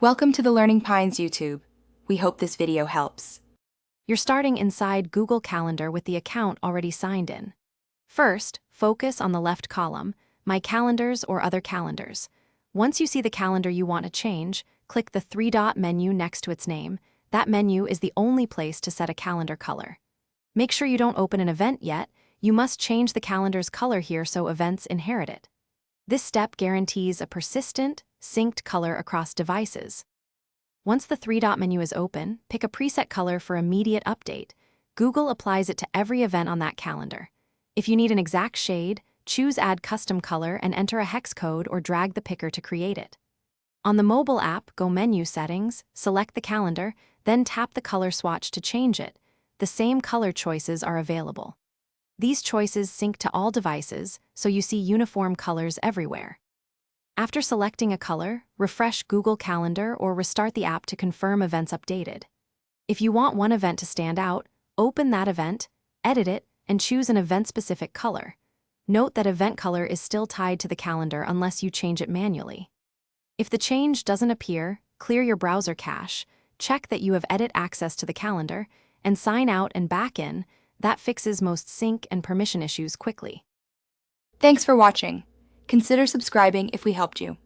Welcome to the Learning Pines YouTube. We hope this video helps. You're starting inside Google Calendar with the account already signed in. First, focus on the left column, My Calendars or Other Calendars. Once you see the calendar you want to change, click the three-dot menu next to its name. That menu is the only place to set a calendar color. Make sure you don't open an event yet. You must change the calendar's color here so events inherit it. This step guarantees a persistent, synced color across devices. Once the three-dot menu is open, pick a preset color for immediate update. Google applies it to every event on that calendar. If you need an exact shade, choose Add Custom Color and enter a hex code or drag the picker to create it. On the mobile app, go Menu Settings, select the calendar, then tap the color swatch to change it. The same color choices are available. These choices sync to all devices, so you see uniform colors everywhere. After selecting a color, refresh Google Calendar or restart the app to confirm events updated. If you want one event to stand out, open that event, edit it, and choose an event-specific color. Note that event color is still tied to the calendar unless you change it manually. If the change doesn't appear, clear your browser cache, check that you have edit access to the calendar, and sign out and back in. That fixes most sync and permission issues quickly. Thanks for watching. Consider subscribing if we helped you.